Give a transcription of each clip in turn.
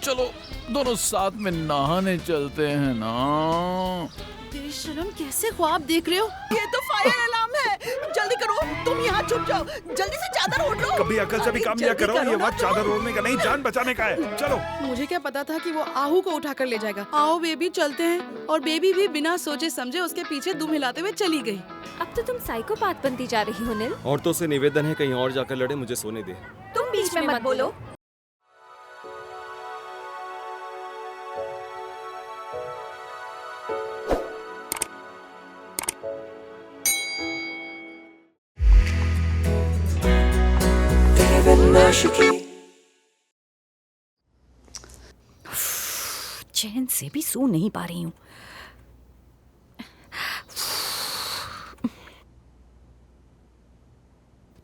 चलो दोनों साथ में नहाने चलते हैं ना। बेशरम, कैसे ख्वाब देख रहे हो? ये तो फायर अलार्म है। जल्दी करो, तुम यहाँ छुप जाओ। जल्दी से चादर ओढ़ लो। कभी अकल से भी काम लिया करो। ये वक्त चादर ओढ़ने का नहीं, जान बचाने का है। चलो। मुझे क्या पता था कि वो आहू को उठा कर ले जाएगा। आओ बेबी, चलते हैं। और बेबी भी बिना सोचे समझे उसके पीछे दुम हिलाते हुए चली गई। अब तो तुम साइकोपाथ बनती जा रही हो नील। औरतों से निवेदन है कहीं और जाकर लड़े, मुझे सोने दे। तुम बीच में मत बोलो। चैन से भी सो नहीं पा रही हूँ।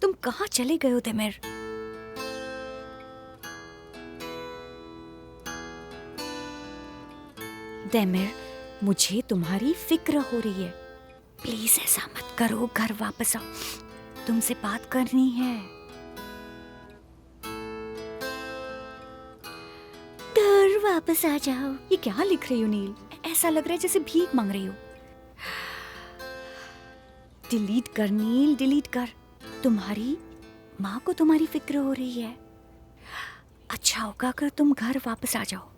तुम कहाँ चले गए हो तेमिर? तेमिर, मुझे तुम्हारी फिक्र हो रही है। प्लीज ऐसा मत करो, घर वापस आओ, तुमसे बात करनी है। घर वापस आ जाओ। ये क्या लिख रही हो नील? ऐसा लग रहा है जैसे भीख मांग रही हो। डिलीट कर नील, डिलीट कर। तुम्हारी माँ को तुम्हारी फिक्र हो रही है। अच्छा होगा अगर तुम घर वापस आ जाओ।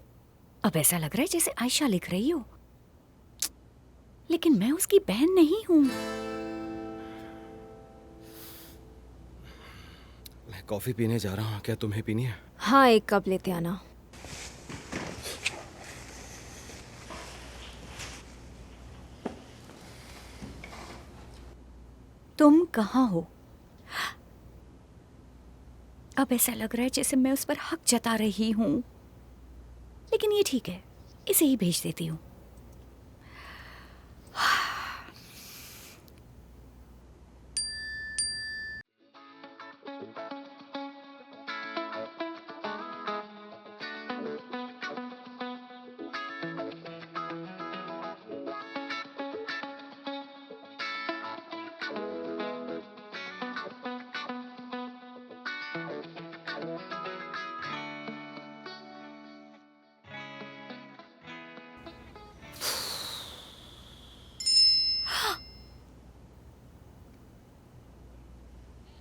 अब ऐसा लग रहा है जैसे आयशा लिख रही हो, लेकिन मैं उसकी बहन नहीं हूँ। मैं कॉफी पीने जा रहा हूँ, क्या तुम्हें पीनी है? हाँ, एक कप लेते आना। तुम कहाँ हो? अब ऐसा लग रहा है जैसे मैं उस पर हक जता रही हूँ, लेकिन ये ठीक है, इसे ही भेज देती हूँ।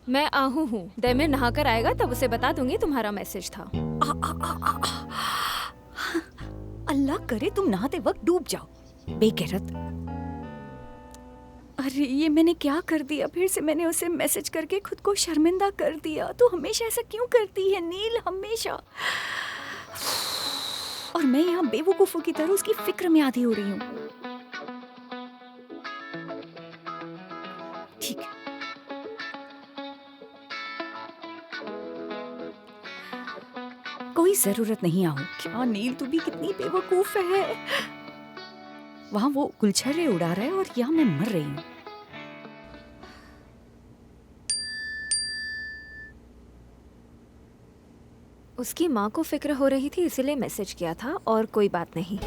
मैं आहू हूँ। डेमिर नहा कर आएगा तब उसे बता दूंगी तुम्हारा मैसेज था। अल्लाह करे तुम नहाते वक्त डूब जाओ, बेगैरत। अरे ये मैंने क्या कर दिया? फिर से मैंने उसे मैसेज करके खुद को शर्मिंदा कर दिया। तू हमेशा ऐसा क्यों करती है नील, हमेशा? और मैं यहाँ बेवकूफों की तरह उसकी फिक्र में आधी हो रही हूँ। ठीक है, कोई जरूरत नहीं आहू। क्या नील, तू भी कितनी बेवकूफ है। वहां वो गुलछर्रे उड़ा रहा है और यहाँ मैं मर रही हूँ। उसकी माँ को फिक्र हो रही थी इसलिए मैसेज किया था, और कोई बात नहीं।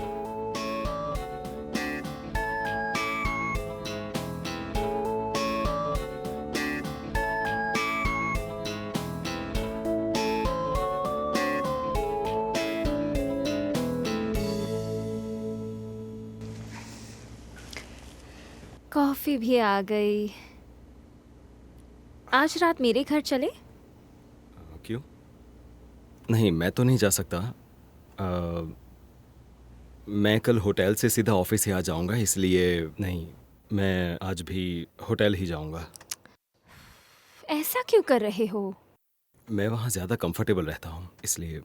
कॉफी भी आ गई। आज रात मेरे घर चले? क्यों? नहीं, मैं तो नहीं जा सकता। मैं कल होटल से सीधा ऑफिस ही आ जाऊंगा, इसलिए नहीं, मैं आज भी होटल ही जाऊंगा। ऐसा क्यों कर रहे हो? मैं वहाँ ज़्यादा कंफर्टेबल रहता हूँ, इसलिए।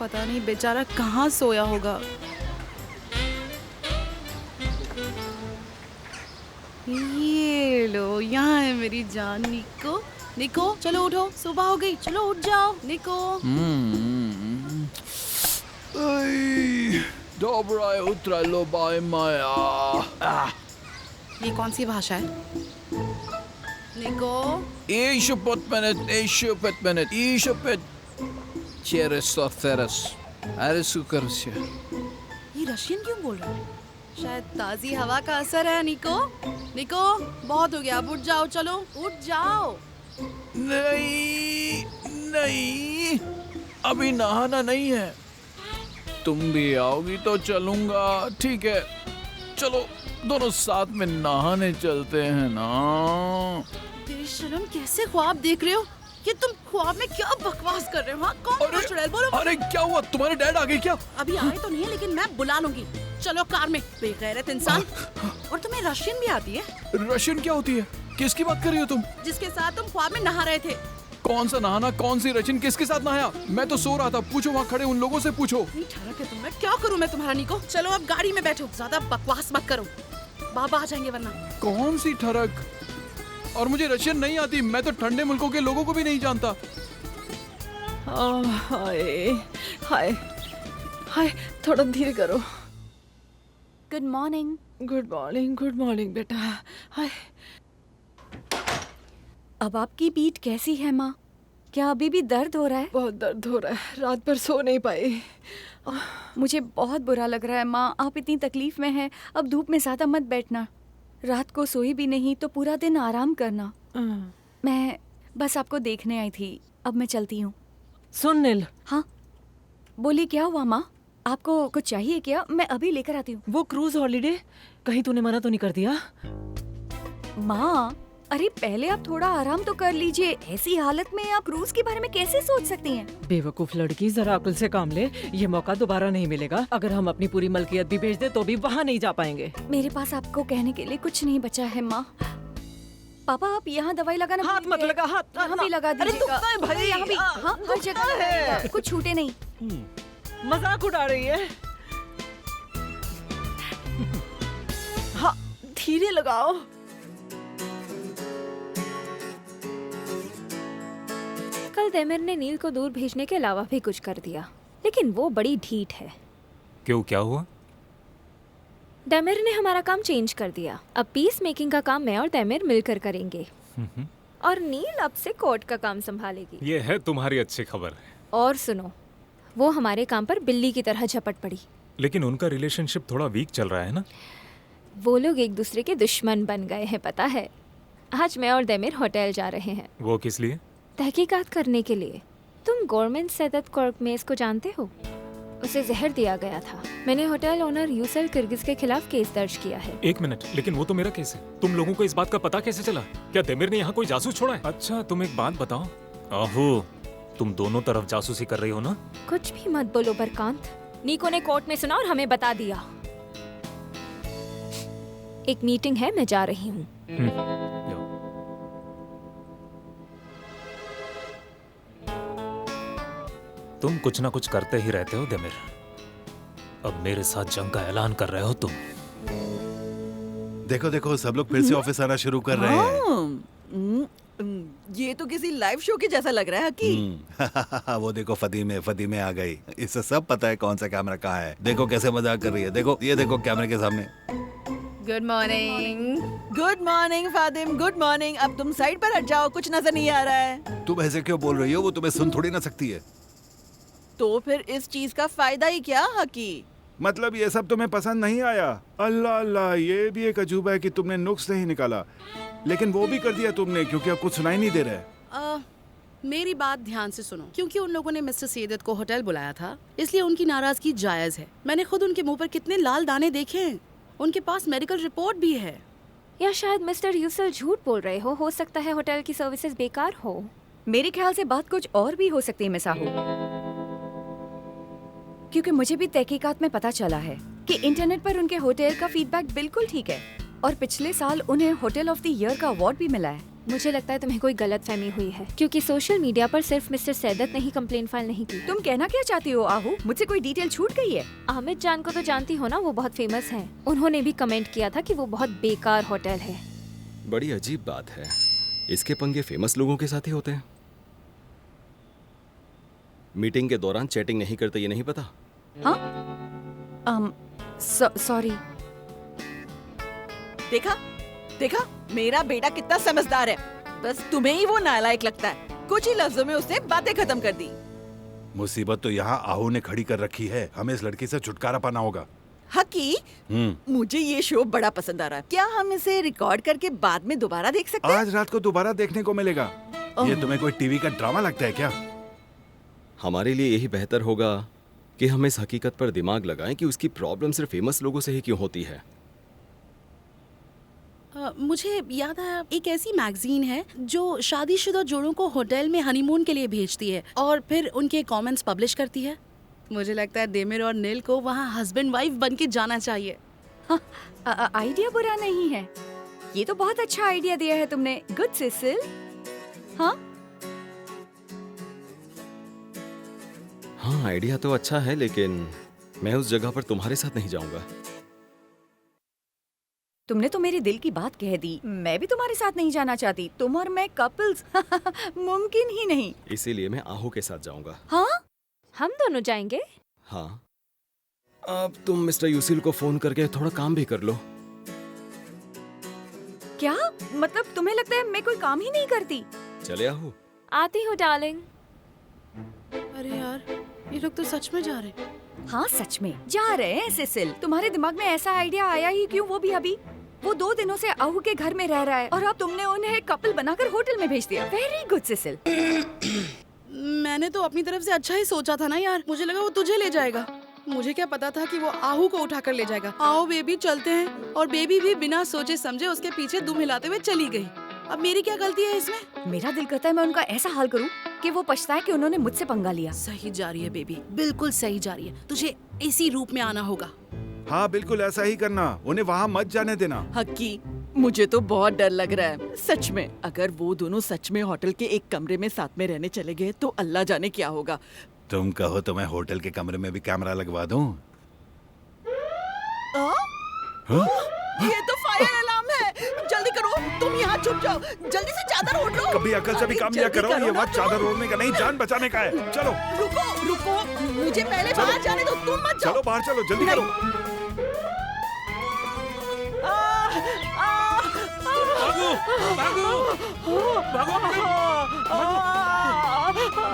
पता नहीं बेचारा कहाँ सोया होगा। ये लो, यहाँ है मेरी जान निको। निको चलो उठो, सुबह हो गई, चलो उठ जाओ निको। Доброе утро, любовь моя. ये कौन सी भाषा है? निको Еще 5 minut, еще 5 minut, еще 5. Через 100 teraz. Are sukarsia. ये रशियन क्यों बोल रहा है? शायद ताजी हवा का असर है। निको, निको, बहुत हो गया, अब उठ जाओ, चलो उठ जाओ। नहीं नहीं, अभी नहाना नहीं है। तुम भी आओगी तो चलूंगा। ठीक है, चलो दोनों साथ में नहाने चलते हैं ना। बेशरम, कैसे ख्वाब देख रहे हो? कि तुम ख्वाब में क्या बकवास कर रहे हो? हाँ, कौन है चुड़ैल? बोलो। अरे क्या हुआ, तुम्हारे डैड आ गए क्या? अभी आए तो नहीं है, लेकिन मैं बुला लूंगी। चलो कार में, बेगैरत इंसान। और तुम्हें रशियन भी आती है? रशियन क्या होती है? किसकी बात कर रही हो तुम? जिसके साथ तुम ख्वाब में नहा रहे थे। कौन सा नहाना, कौन सी रशियन, किसके साथ नहाया? मैं तो सो रहा था। पूछो, वहाँ खड़े उन लोगों से पूछो। नहीं ठहरा के तुम, मैं क्या करूं मैं तुम्हारा निको? चलो अब गाड़ी में बैठो, ज्यादा बकवास मत करो, बाबा आ जाएंगे वरना। कौन सी ठरक? और मुझे रशियन नहीं आती, मैं तो ठंडे मुल्कों के लोगों को भी नहीं जानता। हाय हाय हाय, थोड़ा धीरे करो। Good morning. गुड मॉर्निंग बेटा। हाय, अब आपकी पीठ कैसी है माँ? क्या अभी भी दर्द हो रहा है? बहुत दर्द हो रहा है, रात भर सो नहीं पाई। मुझे बहुत बुरा लग रहा है माँ, आप इतनी तकलीफ में हैं। अब धूप में ज़्यादा मत बैठना, रात को सोई भी नहीं तो पूरा दिन आराम करना। मैं बस आपको देखने आई थी, अब मैं चलती हूँ। सुन नील, हाँ बोलिए, क्या हुआ माँ? आपको कुछ चाहिए क्या? मैं अभी लेकर आती हूँ। वो क्रूज हॉलीडे, कहीं तूने मना तो नहीं कर दिया? माँ अरे पहले आप थोड़ा आराम तो कर लीजिए। ऐसी हालत में आप क्रूज के बारे में कैसे सोच सकती हैं? बेवकूफ लड़की, जरा अक्ल से काम ले। ये मौका दोबारा नहीं मिलेगा। अगर हम अपनी पूरी मलकियत भी बेच दे तो भी वहाँ नहीं जा पाएंगे। मेरे पास आपको कहने के लिए कुछ नहीं बचा है माँ। पापा आप यहाँ दवाई लगाना हाथ मत लगा, हाथ यहाँ भी लगा दीजिएगा। दुखता है भाई। यहाँ भी, हाँ हर जगह लगाइएगा, कुछ छूटे नहीं। मजाक उड़ा रही है। हाँ, धीरे लगाओ। कल देमिर ने नील को दूर भेजने के अलावा भी कुछ कर दिया, लेकिन वो बड़ी ढीठ है। क्यों, क्या हुआ? देमिर ने हमारा काम चेंज कर दिया। अब पीस मेकिंग का काम मैं और देमिर मिलकर करेंगे और नील अब से कोर्ट का काम संभालेगी। ये है तुम्हारी अच्छी खबर। और सुनो, वो हमारे काम पर बिल्ली की तरह झपट पड़ी। लेकिन उनका रिलेशनशिप थोड़ा वीक चल रहा है ना? वो लोग एक दूसरे के दुश्मन बन गए हैं, पता है। आज मैं और देमिर होटल जा रहे हैं। वो किस लिए? तहकीकात करने के लिए। तुम गवर्नमेंट सैदत कोर्कमेज को जानते हो? उसे जहर दिया गया था। मैंने होटल ओनर यूसल किर्गिज के खिलाफ केस दर्ज किया है। एक मिनट, लेकिन वो तो मेरा केस है। तुम लोगों को इस बात का पता कैसे चला? क्या देमिर ने यहाँ कोई जासूस छोड़ा है? अच्छा, तुम एक बात बताओ, आहू तुम दोनों तरफ जासूसी कर रही हो ना? कुछ भी मत बोलो बरकांत। नीको ने कोर्ट में सुना और हमें बता दिया। एक मीटिंग है, मैं जा रही हूँ। तुम कुछ ना कुछ करते ही रहते हो देमिर। अब मेरे साथ जंग का ऐलान कर रहे हो तुम। देखो देखो, सब लोग फिर से ऑफिस आना शुरू कर रहे हैं। ये तो किसी लाइव शो के जैसा लग रहा है हकी। वो देखो, फदीमे आ गई। इसे सब पता है कौन सा कैमरा कहाँ है। देखो कैसे मजाक कर रही है। देखो, ये देखो कैमरे के सामने। Good morning Fatim, good morning. अब तुम साइड पर हट जाओ, कुछ नजर नहीं आ रहा है। तुम ऐसे क्यों बोल रही हो? वो तुम्हें सुन थोड़ी ना सकती है। तो फिर इस चीज का फायदा ही क्या हकी? मतलब ये सब तुम्हें पसंद नहीं आया? अल्लाह अल्लाह, ये भी एक अजूबा है कि तुमने नुक्स नहीं निकाला, लेकिन वो भी कर दिया तुमने क्योंकि अब कुछ सुनाई नहीं दे रहा है। मेरी बात ध्यान से सुनो। क्योंकि उन लोगों ने मिस्टर सैयदत को होटल बुलाया था, इसलिए उनकी नाराजगी जायज है। मैंने खुद उनके मुंह पर कितने लाल दाने देखे हैं। उनके पास मेडिकल रिपोर्ट भी है। या शायद मिस्टर यूसल झूठ बोल रहे हो सकता है होटल की सर्विसेज बेकार हो। मेरे ख्याल से बात कुछ और भी हो सकती है मिसाहू, क्योंकि मुझे भी तहकीकात में पता चला है कि इंटरनेट पर उनके होटल का फीडबैक बिल्कुल ठीक है और पिछले साल उन्हें होटल ऑफ द ईयर का अवार्ड भी मिला है। मुझे लगता है तुम्हें कोई गलतफहमी हुई है, क्योंकि सोशल मीडिया पर सिर्फ मिस्टर सैदत ने ही कंप्लेंट फाइल नहीं की। तुम कहना क्या चाहती हो आहू? मुझसे कोई डिटेल छूट गई है? आमिर जान को तो जानती हो ना, वो बहुत फेमस हैं। उन्होंने भी कमेंट किया था कि वो बहुत बेकार होटल है। बड़ी अजीब बात है, इसके पंगे फेमस लोगों के साथ ही होते हैं। मीटिंग के दौरान चैटिंग नहीं करते, ये नहीं पता? हाँ सॉरी। देखा देखा, मेरा बेटा कितना समझदार है। बस तुम्हें ही वो नालायक लगता है। कुछ ही लफ्जों में उसने बातें खत्म कर दी। मुसीबत तो यहाँ आहू ने खड़ी कर रखी है। हमें इस लड़की से छुटकारा पाना होगा। हकी, मुझे ये शो बड़ा पसंद आ रहा है। क्या हम इसे रिकॉर्ड करके बाद में दोबारा देख सकते हैं? आज रात को दोबारा देखने को मिलेगा। ये तुम्हें कोई टीवी का ड्रामा लगता है क्या? हमारे लिए यही बेहतर होगा कि हम इस हकीकत पर दिमाग लगाएं कि उसकी प्रॉब्लम सिर्फ फेमस लोगों से ही क्यों होती है। मुझे याद आया, एक ऐसी मैगजीन है जो शादीशुदा जोड़ों को होटल में हनीमून के लिए भेजती है और फिर उनके कमेंट्स पब्लिश करती है। मुझे लगता है देमिर और नील को वहाँ हस्बैंड वाइफ बन के जाना चाहिए। आइडिया बुरा नहीं है, ये तो बहुत अच्छा आइडिया दिया है तुमने। Good Cecil. हाँ हाँ, आइडिया तो अच्छा है, लेकिन मैं उस जगह पर तुम्हारे साथ नहीं जाऊंगा। तुमने तो मेरे दिल की बात कह दी। मैं भी तुम्हारे साथ नहीं जाना चाहती। तुम और मैं कपल्स मुमकिन ही नहीं। इसीलिए मैं आहू के साथ जाऊंगा। हाँ, हम दोनों जाएंगे। हाँ, अब तुम मिस्टर यूसिल को फोन करके थोड़ा काम भी कर लो। क्या मतलब तुम्हें लगता है मैं कोई काम ही नहीं करती? चले आहू। आती हूँ डार्लिंग। अरे यार, ये लोग तो सच में जा रहे हैं। हाँ सच में जा रहे हैं सिसिल। तुम्हारे दिमाग में ऐसा आइडिया आया ही क्यों? वो भी अभी। वो 2 दिनों से आहू के घर में रह रहा है और अब तुमने उन्हें कपल बनाकर होटल में भेज दिया। Very good Cecil. मैंने तो अपनी तरफ से अच्छा ही सोचा था ना यार। मुझे लगा वो तुझे ले जाएगा। मुझे क्या पता था कि वो आहू को उठाकर ले जाएगा। आओ बेबी चलते हैं। और बेबी भी बिना सोचे समझे उसके पीछे दुम हिलाते हुए चली गई। अब मेरी क्या गलती है इसमें? मेरा दिल करता है मैं उनका ऐसा हाल करूं कि वो पछताए कि उन्होंने मुझसे पंगा लिया। सही जा रही है बेबी, बिल्कुल सही जा रही है। तुझे इसी रूप में आना होगा। हाँ बिल्कुल ऐसा ही करना। उन्हें वहाँ मत जाने देना। हकी, मुझे तो बहुत डर लग रहा है सच में। अगर वो दोनों सच में होटल के एक कमरे में साथ में रहने चले गए तो अल्लाह जाने क्या होगा। तुम कहो तो मैं होटल के कमरे में भी कैमरा लगवा दूं। ये तो फायर अलार्म है। जल्दी करो, तुम यहाँ छुप जाओ। जल्दी से चादर ओढ़ लो। कभी अकल से भी काम लिया करो। ये वक्त चादर ओढ़ने का नहीं, जान बचाने का है। चलो रुको रुको, मुझे पहले बाहर जाने दो। तुम मत जाओ। चलो बाहर चलो, जल्दी करो।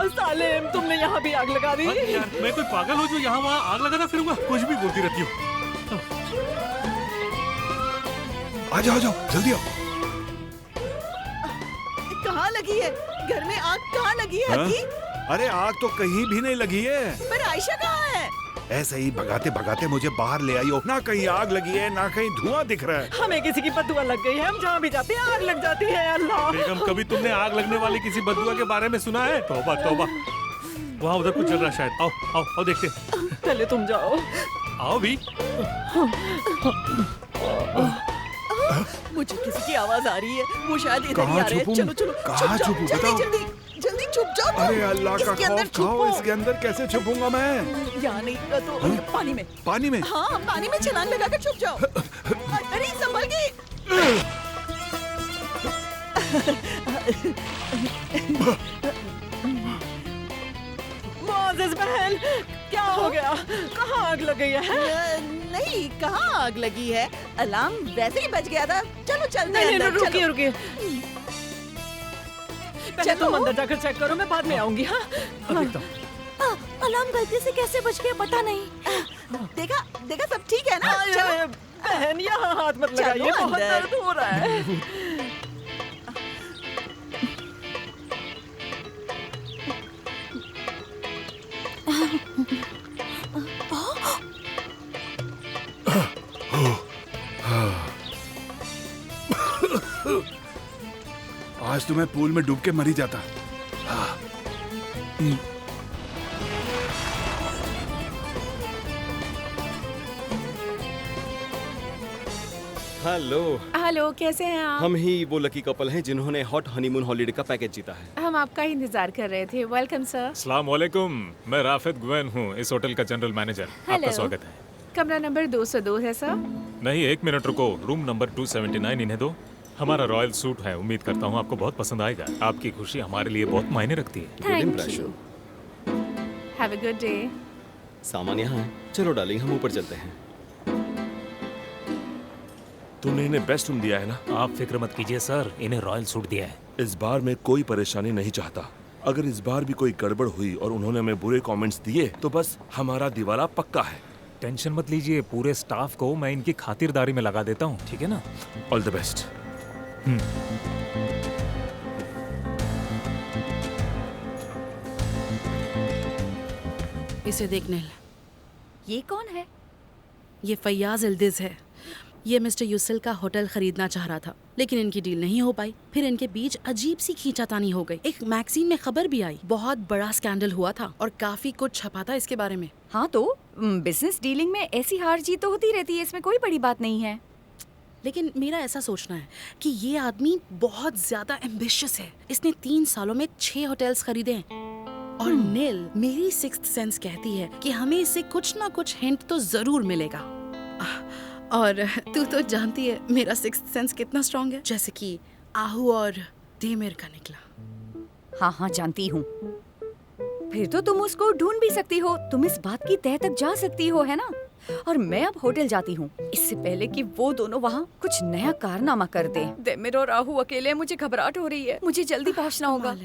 सालेम, तुमने यहाँ भी आग लगा दी। यार, मैं कोई पागल हूँ जो यहाँ वहाँ आग लगाना फिरूंगा? कुछ भी बोलती रहती हूँ। आ जाओ जल्दी आओ। कहाँ लगी है? घर में आग कहाँ लगी है हकी? अरे आग तो कहीं भी नहीं लगी है। पर आयशा कहाँ है? ऐसे ही भगाते भगाते मुझे बाहर ले आई हो। ना कहीं आग लगी है ना कहीं धुआं दिख रहा है। हमें किसी की बदुआ लग गई है। हम जहाँ भी जाते हैं आग लग जाती है। अल्लाह बेगम, कभी तुमने आग लगने वाली किसी बदुआ के बारे में सुना है? तौबा तौबा। वहाँ उधर कुछ चल रहा है शायद। आओ आओ आओ देखते। पहले तुम जाओ। आओ भी। मुझे किसी की आवाज आ रही है। वो शायद इधर ही कहाँ आ रहे हैं। छुपूं? चलो चलो, कहाँ छुप जाओ। छुपूं? जल्दी बताओ। जल्दी जल्दी छुप जाओ। अरे अल्लाह का इसके अंदर खौफ खाओ। छुपो। इसके अंदर कैसे छुपूंगा मैं? यहाँ नहीं तो पानी में। पानी में? हाँ, पानी में छलांग लगा कर छुप जाओ। अरे संभल के। मोअज़्ज़िज़ बहन, क्या हो गया? कहाँ आग लग गई है? नहीं, कहाँ आग लगी है? अलार्म वैसे ही बज गया था। चलो चलते हैं नहीं अंदर। रुकिए चलो। रुकिए। पहले तुम अंदर जाकर चेक करो, मैं बाद में आऊंगी। हाँ अलार्म गलती से कैसे बज गया पता नहीं। देखा देखा, सब ठीक है ना? चलो। बहन यहाँ हाथ मत लगाइए, चलो बहुत अंदर। दर्द हो रहा है। आज तो मैं पूल में डूब के मर ही जाता। हेलो। हेलो, कैसे हैं आप? हम ही वो लकी कपल हैं जिन्होंने हॉट हनीमून हॉलिडे का पैकेज जीता है। हम आपका ही इंतजार कर रहे थे। Welcome sir. अस्सलाम वालेकुम। मैं राफिद गुवेन हूँ, इस होटल का जनरल मैनेजर। आपका हेलो। स्वागत है। कमरा नंबर 202 है सर। नहीं, 1 मिनट रुको। रूम नंबर 279 इन्हें दो। हमारा रॉयल सूट है, उम्मीद करता हूँ आपको बहुत पसंद आएगा। आपकी खुशी हमारे लिए बहुत मायने रखती है। Thank you. Have a good day. सामान यहाँ है, चलो डार्लिंग हम ऊपर चलते हैं। तुमने इन्हें बेस्ट रूम दिया है ना? आप फिक्र मत कीजिए सर, इन्हें रॉयल सूट दिया है। इस बार मैं कोई परेशानी नहीं चाहता। अगर इस बार भी कोई गड़बड़ हुई और उन्होंने हमें बुरे कमेंट्स दिए तो बस हमारा दिवाला पक्का है। टेंशन मत लीजिए, पूरे स्टाफ को मैं इनकी खातिरदारी में लगा देता हूँ, ठीक है ना? All the best. इसे देख नील, ये कौन है? ये फैयाज इल्दिज है। ये मिस्टर यूसुल का होटल खरीदना चाह रहा था, लेकिन इनकी डील नहीं हो पाई। फिर इनके बीच अजीब सी खींचातानी हो गई। एक मैगजीन में खबर भी आई, बहुत बड़ा स्कैंडल हुआ था और काफी कुछ छपा था इसके बारे में। हाँ तो बिजनेस डीलिंग में ऐसी हार जीत तो होती रहती है, इसमें कोई बड़ी बात नहीं है। लेकिन मेरा ऐसा सोचना है कि ये आदमी बहुत ज्यादा एम्बिशियस है। इसने 3 सालों में 6 होटल्स खरीदे हैं। और नील, मेरी सिक्स्थ सेंस कहती है कि हमें इससे कुछ ना कुछ हिंट तो जरूर मिलेगा। और तू तो जानती है मेरा सिक्स्थ सेंस कितना स्ट्रांग है, जैसे कि आहू और देमिर का निकला। हाँ हाँ जानती हूँ। फिर तो तुम उसको ढूंढ भी सकती हो, तुम इस बात की तह तक जा सकती हो, है ना? और मैं अब होटल जाती हूँ, इससे पहले कि वो दोनों वहाँ कुछ नया कारनामा कर दें। देमिर और आहू अकेले हैं, मुझे घबराहट हो रही है, मुझे जल्दी पहुँचना होगा।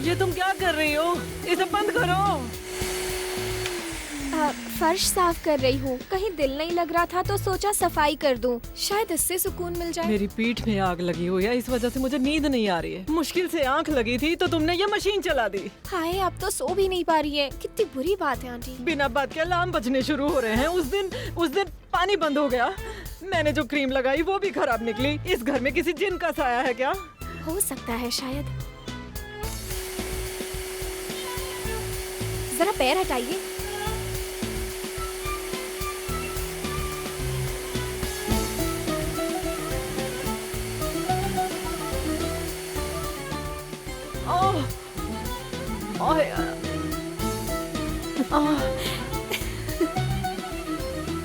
ये तुम क्या कर रही हो? इसे बंद करो। फर्श साफ कर रही हूँ। कहीं दिल नहीं लग रहा था तो सोचा सफाई कर दूं, शायद इससे सुकून मिल जाए। मेरी पीठ में आग लगी हुई है, इस वजह से मुझे नींद नहीं आ रही है। मुश्किल से आंख लगी थी तो तुमने ये मशीन चला दी। हाय, अब तो सो भी नहीं पा रही है। कितनी बुरी बात है आंटी। बिना बात के अलार्म बजने शुरू हो रहे हैं। उस दिन पानी बंद हो गया। मैंने जो क्रीम लगाई वो भी खराब निकली। इस घर में किसी जिन का साया है क्या? हो सकता है शायद। जरा पैर हटाइए।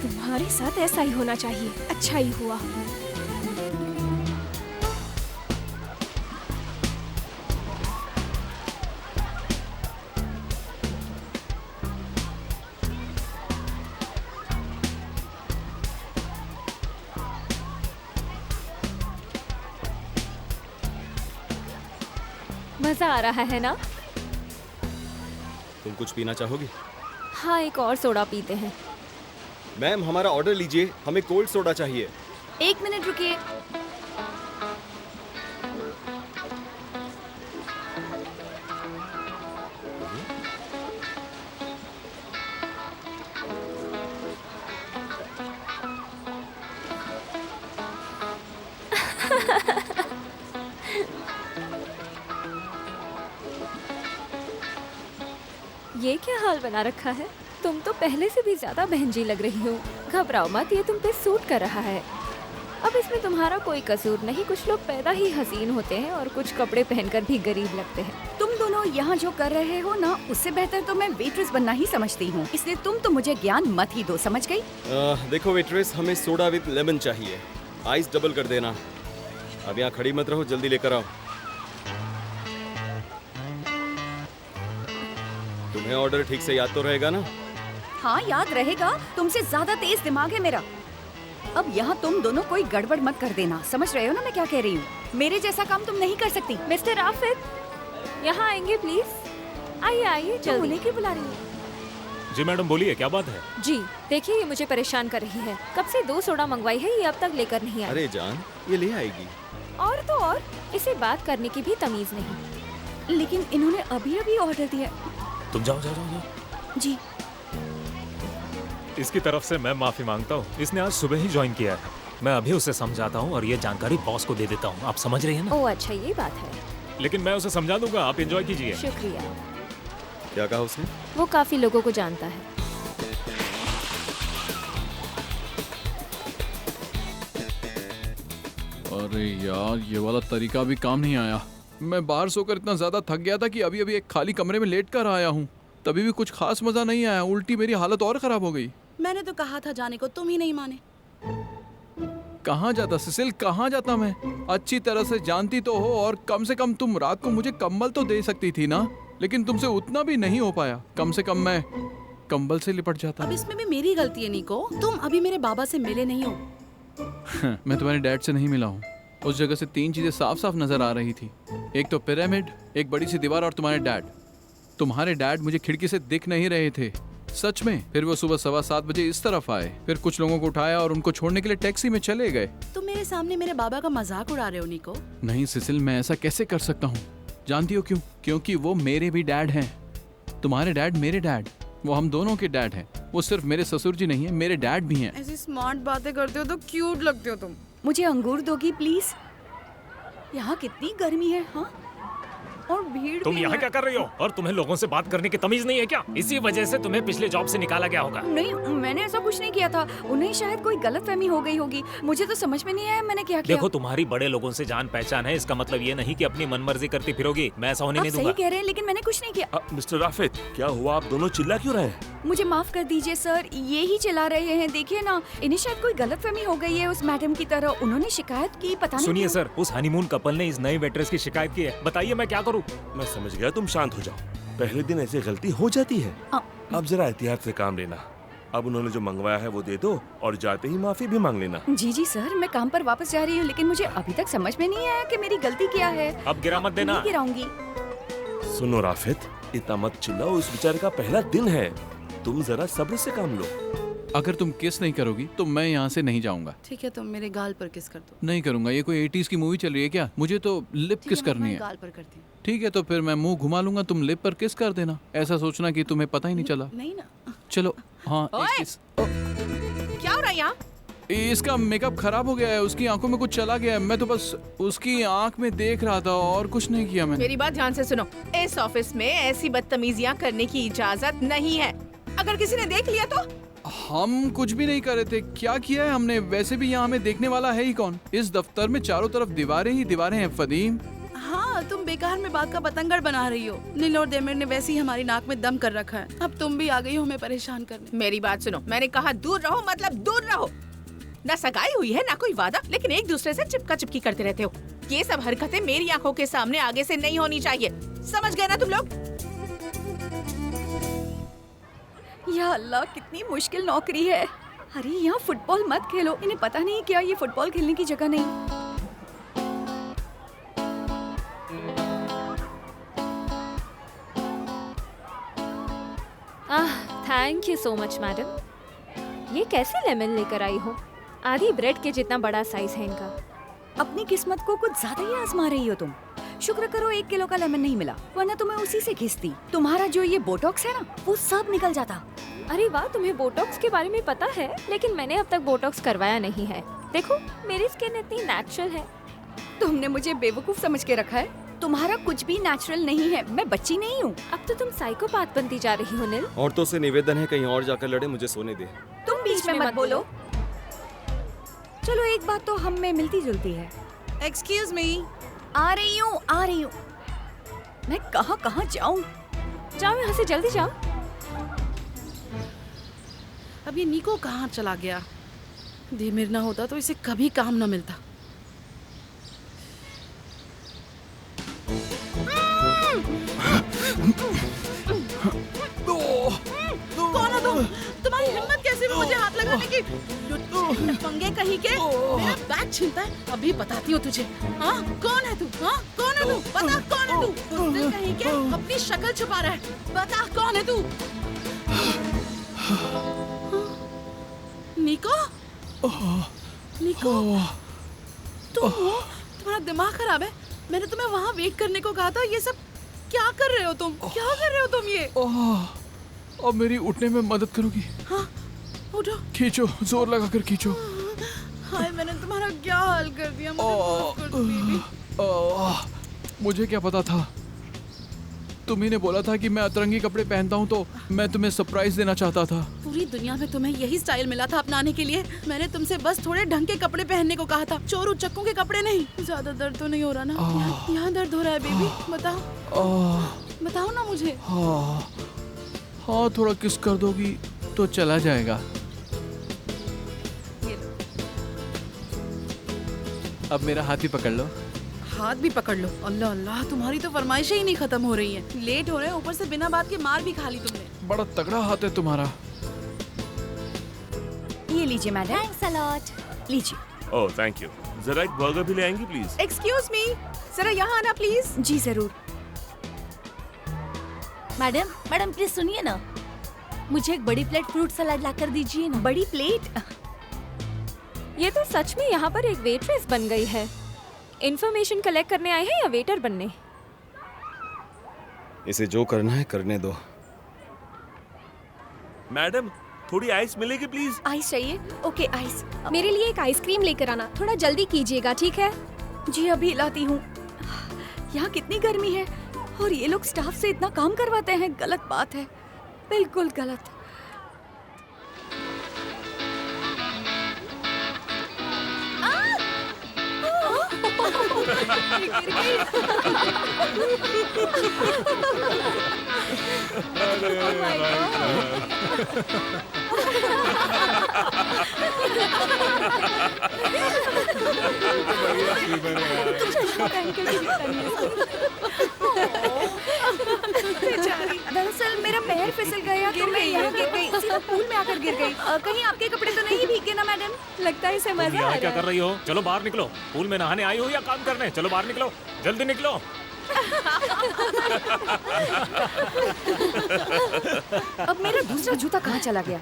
तुम्हारे साथ ऐसा ही होना चाहिए। अच्छा ही हुआ। मजा आ रहा है ना? तुम कुछ पीना चाहोगी? हाँ, एक और सोडा पीते हैं। मैम, हमारा ऑर्डर लीजिए, हमें कोल्ड सोडा चाहिए। 1 मिनट रुकिए। ये क्या हाल बना रखा है? तुम तो पहले से भी ज्यादा बहनजी लग रही हो। घबराओ मत, ये तुम पे सूट कर रहा है। अब इसमें तुम्हारा कोई कसूर नहीं। कुछ लोग पैदा ही हसीन होते हैं और कुछ कपड़े पहनकर भी गरीब लगते हैं। तुम दोनों यहाँ जो कर रहे हो ना, उससे बेहतर तो मैं वेट्रेस बनना ही समझती हूँ। इसलिए तुम तो मुझे ज्ञान मत ही दो, समझ गई? देखो वेट्रेस, हमें सोडा विद लेमन चाहिए। आइस डबल कर देना। अब यहाँ खड़ी मत रहो, जल्दी लेकर आओ। तुम्हें ऑर्डर ठीक से याद तो रहेगा ना? हाँ याद रहेगा, तुमसे ज्यादा तेज दिमाग है मेरा। अब यहाँ तुम दोनों कोई गड़बड़ मत कर देना, समझ रहे हो ना मैं क्या कह रही हूँ? मेरे जैसा काम तुम नहीं कर सकती। मिस्टर आफिद, यहाँ आएंगे प्लीज? आइए आइए, जल्दी। उन्हें क्यों बुला रही है? जी मैडम, बोलिए क्या बात है? जी देखिए, ये मुझे परेशान कर रही है। कब से 2 सोडा मंगवाई है, ये अब तक लेकर नहीं आई। अरे जान, ये ले आएगी। और तो और, इसे बात करने की भी तमीज नहीं। लेकिन इन्होंने अभी अभी ऑर्डर दिया। तुम जाओ जाओ जाओ, जाओ। जी इसकी तरफ से मैं माफी मांगता हूँ। इसने आज सुबह ही ज्वाइन किया है। मैं अभी उसे समझाता हूँ और ये जानकारी बॉस को दे देता हूँ। आप समझ रही हैं ना? ओह अच्छा, ये बात है। लेकिन मैं उसे समझा दूंगा, आप एंजॉय कीजिए। शुक्रिया। क्या कहा उसने? वो काफी लोगों को जानता है। अरे यार, ये वाला तरीका भी काम नहीं आया। मैं बाहर सोकर इतना ज्यादा थक गया था कि अभी अभी एक खाली कमरे में लेट कर आया हूँ। तभी भी कुछ खास मजा नहीं आया, उल्टी मेरी हालत और खराब हो गई। मैंने तो कहा था जाने को, तुम ही नहीं माने। कहाँ जाता सिसिल, कहाँ जाता मैं? अच्छी तरह से जानती तो हो, और कम से कम तुम रात को मुझे कंबल तो दे सकती थी ना। लेकिन तुमसे उतना भी नहीं हो पाया। कम से कम मैं कंबल से लिपट जाता। अब इसमें भी मेरी गलती है निको, तुम अभी मेरे बाबा से मिले नहीं हो। मैं तुम्हारे डैड से नहीं मिला हूँ। उस जगह से 3 चीजें साफ साफ नजर आ रही थी। एक तो पिरामिड, एक बड़ी सी दीवार और तुम्हारे डैड। तुम्हारे डैड मुझे खिड़की से दिख नहीं रहे थे, सच में। फिर वो सुबह 7:15 बजे इस तरफ आए, फिर कुछ लोगों को उठाया और उनको छोड़ने के लिए टैक्सी में चले गए। तुम मेरे सामने मेरे बाबा का मजाक उड़ा रहे हो निको। नहीं सिसिल, मैं ऐसा कैसे कर सकता हूँ? जानती हो क्यों? क्योंकि वो मेरे भी डैड हैं। तुम्हारे डैड मेरे डैड, वो हम दोनों के डैड हैं। वो सिर्फ मेरे ससुर जी नहीं है, मेरे डैड भी हैं। ऐसी स्मार्ट बातें करते हो तो क्यूट लगते हो तुम। मुझे अंगूर दोगी प्लीज? यहाँ कितनी गर्मी है। हाँ, और भीड़ तुम भी यहाँ है। क्या कर रही हो? और तुम्हें लोगों से बात करने की तमीज नहीं है क्या? इसी वजह से तुम्हें पिछले जॉब से निकाला गया होगा। नहीं, मैंने ऐसा कुछ नहीं किया था। उन्हें शायद कोई गलतफहमी हो गई होगी। मुझे तो समझ में नहीं आया मैंने क्या किया। देखो, तुम्हारी बड़े लोगों से जान पहचान है, इसका मतलब ये नहीं कि अपनी मनमर्जी करती फिरोगी। मैं ऐसा होने आप नहीं सही दूंगा। कह रहे हैं, लेकिन मैंने कुछ नहीं किया। मिस्टर राफिद, क्या हुआ? आप दोनों चिल्ला क्यों रहे हैं? मुझे माफ कर दीजिए सर, ये ही चला रहे हैं। देखिए ना, इन्हें शायद कोई गलतफहमी हो गई है उस मैडम की तरह। उन्होंने शिकायत की, पता नहीं सुनिए क्यों। सर, उस हनीमून कपल ने इस नई वेट्रेस की शिकायत की है। बताइए मैं क्या करूँ? मैं समझ गया, तुम शांत हो जाओ। पहले दिन ऐसी गलती हो जाती है। अब जरा एहतियात से काम लेना। अब उन्होंने जो मंगवाया है वो दे दो और जाते ही माफी भी मांग लेना। जी जी सर, मैं काम पर वापस जा रही हूँ, लेकिन मुझे अभी तक समझ में नहीं आया कि मेरी गलती क्या है। अब गिरा मत देना। नहीं गिराऊंगी। सुनो राफिद, इतना मत चिल्लाओ, उस बेचारे का पहला दिन है। तुम जरा सब्र से काम लो। अगर तुम किस नहीं करोगी तो मैं यहाँ से नहीं जाऊंगा। ठीक है, तुम मेरे गाल पर किस कर दो। नहीं करूंगा। ये कोई 80s की मूवी चल रही है क्या? मुझे तो लिप किस करनी मैं है। गाल पर करती हूँ। ठीक है, तो फिर मैं मुंह घुमा लूंगा, तुम लिप पर किस कर देना। ऐसा सोचना कि तुम्हें पता ही नहीं चला। नहीं ना। चलो। हाँ, ओए! क्या हो रहा है यहाँ? इसका मेकअप खराब हो गया है, उसकी आंखों में कुछ चला गया है। मैं तो बस उसकी आंख में देख रहा था और कुछ नहीं किया मैंने। मेरी बात ध्यान से सुनो। इस ऑफिस में ऐसी बदतमीजियाँ करने की इजाजत नहीं है। अगर किसी ने देख लिया तो? हम कुछ भी नहीं कर रहे थे। क्या किया है हमने? वैसे भी यहाँ हमें देखने वाला है ही कौन? इस दफ्तर में चारों तरफ दीवारें ही दीवारें हैं फदीम। हाँ, तुम बेकार में बात का पतंगड़ बना रही हो। नील और देमिर ने वैसे ही हमारी नाक में दम कर रखा है। अब तुम भी आ गई हो हमें परेशान करने। मेरी बात सुनो, मैंने कहा दूर रहो, मतलब दूर रहो। ना सगाई हुई है ना कोई वादा, लेकिन एक दूसरे से चिपका चिपकी करते रहते हो। ये सब हरकतें मेरी आंखों के सामने आगे से नहीं होनी चाहिए। समझ गए ना तुम लोग? या अल्लाह, कितनी मुश्किल नौकरी है। अरे यहाँ फुटबॉल मत खेलो, इन्हें पता नहीं क्या ये फुटबॉल खेलने की जगह नहीं। Thank you so much madam. ये कैसे लेमन लेकर आई हो? आधी ब्रेड के जितना बड़ा साइज है इनका। अपनी किस्मत को कुछ ज्यादा ही आजमा रही हो तुम। शुक्र करो 1 किलो का लेमन नहीं मिला, वरना तुम्हें उसी से घिसती। तुम्हारा जो ये बोटॉक्स है ना, वो सब निकल जाता। अरे वाह, तुम्हें बोटॉक्स के बारे में पता है? लेकिन मैंने अब तक बोटॉक्स करवाया नहीं है। देखो, मेरी स्किन इतनी नेचुरल है। तुमने मुझे बेवकूफ समझ के रखा है। तुम्हारा कुछ भी नेचुरल नहीं है। मैं बच्ची नहीं हूँ। अब तो तुम साइकोपैथ बनती जा रही हो नील। औरतों से निवेदन है, कहीं और जाकर लड़े, मुझे सोने दे। तुम बीच में मत बोलो। चलो, एक बात तो हम में मिलती जुलती है। Excuse me. आ रही हूँ, आ रही हूँ। मैं कहाँ कहाँ जाऊँ? जाओ यहाँ से, जल्दी जाओ। अब ये निको कहाँ चला गया? देमिर ना होता तो इसे कभी काम ना मिलता। कौन हो तुम? तुम्हारी हिम्मत कैसे हुई मुझे हाथ लगाने की? पंगे कहीं के मेरा बैग छीनता है। अभी बताती हूँ तुझे। हाँ, कौन है तू? हाँ, कौन है तू? बता कौन है तू? बुज़दिल कहीं के अपनी शक्ल छुपा रहा है। बता कौन है तू? निको? निको? तुम हो? तुम्हारा दिमाग खराब है? मैंने तुम्हें वहाँ वेट करने को कहा था। ये सब क्या कर रहे हो तुम? क्या कर रहे हो तुम ये? अब मेरी उठने में मदद करोगी? हाँ, उठो। खींचो, जोर लगा कर खींचो। हाय, मैंने तुम्हारा क्या हाल कर दिया। मुझे माफ कर दो बेबी। मुझे क्या पता था, तुम्ही ने बोला था कि मैं अतरंगी कपड़े पहनता हूँ, तो मैं तुम्हें सरप्राइज देना चाहता था। पूरी दुनिया में तुम्हें यही स्टाइल मिला था अपनाने के लिए। मैंने तुमसे बस थोड़े ढंग के कपड़े पहनने को कहा था, चोर उचक्कों के कपड़े नहीं। ज्यादा दर्द तो नहीं हो रहा ना? यहाँ दर्द हो रहा है बेबी, बताओ। बताओ ना मुझे। हाँ, थोड़ा किस कर दोगी तो चला जाएगा। अब मेरा हाथ ही पकड़ लो। हाथ भी पकड़ लो। अल्लाह अल्लाह, तुम्हारी तो फरमाइशें ही नहीं खत्म हो रही हैं। लेट हो रहे हैं, ऊपर से बिना बात के मार भी खा ली तुमने। बड़ा तगड़ा हाथ है तुम्हारा। ये लीजिए मैडम। Thanks a lot. लीजिए। Oh thank you. जरा एक बर्गर भी ले आएंगी प्लीज? एक्सक्यूज मी, जरा यहाँ आना प्लीज। जी जरूर। मैडम मैडम प्लीज सुनिए ना, मुझे एक बड़ी प्लेट फ्रूट सलाद ला कर दीजिए ना। बड़ी प्लेट? ये तो सच में यहाँ पर एक वेट्रेस बन गई है। इन्फॉर्मेशन कलेक्ट करने आए हैं या वेटर बनने? इसे जो करना है करने दो। मैडम थोड़ी आइस मिलेगी प्लीज? आइस चाहिए? Okay ice. मेरे लिए एक आइसक्रीम लेकर आना, थोड़ा जल्दी कीजिएगा, ठीक है? जी अभी लाती हूँ। यहाँ कितनी गर्मी है और ये लोग स्टाफ से इतना काम करवाते हैं। गलत बात है, बिल्कुल गलत। दरअसल मेरा पैर फिसल गया तो मैं यहाँ गिर गई, सीधा पूल में आकर गिर गई। कहीं आपके कपड़े तो नहीं भीगे ना मैडम? लगता है इसे तुम मजा आ यहाँ क्या रहा कर रही हो? चलो बाहर निकलो। पूल में नहाने आई हो या काम करने? चलो बाहर निकलो, जल्दी निकलो। अब मेरा दूसरा जूता कहाँ चला गया?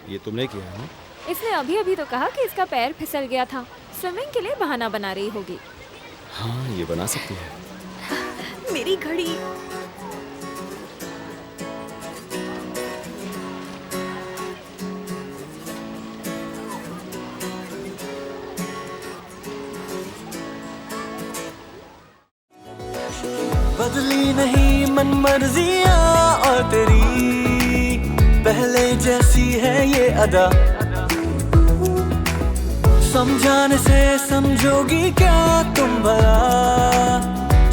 ये तुमने किया है ना? इसने अभी अभी तो कहा कि इसका पैर फिसल गया था। स्विमिंग के लिए बहाना बना रही होगी। हाँ, ये बना सकती है। मेरी घड़ी। बदली नहीं मन मर्जियाँ और तेरी, पहले जैसी है ये अदा। समझाने से समझोगी क्या तुम भला,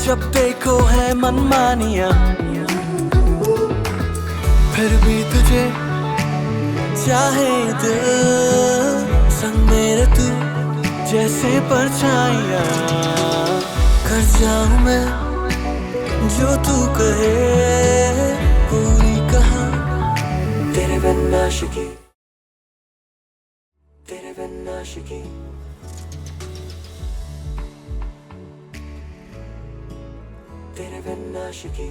जब देखो है मनमानियाँ। फिर भी तुझे चाहे दिल, संग मेरे तू जैसे परछाइयाँ। कर जाऊँ मैं जो तू कहे, पूरी कहा तेरे बिन आशिकी, तेरे बिन आशिकी, तेरे बिन आशिकी।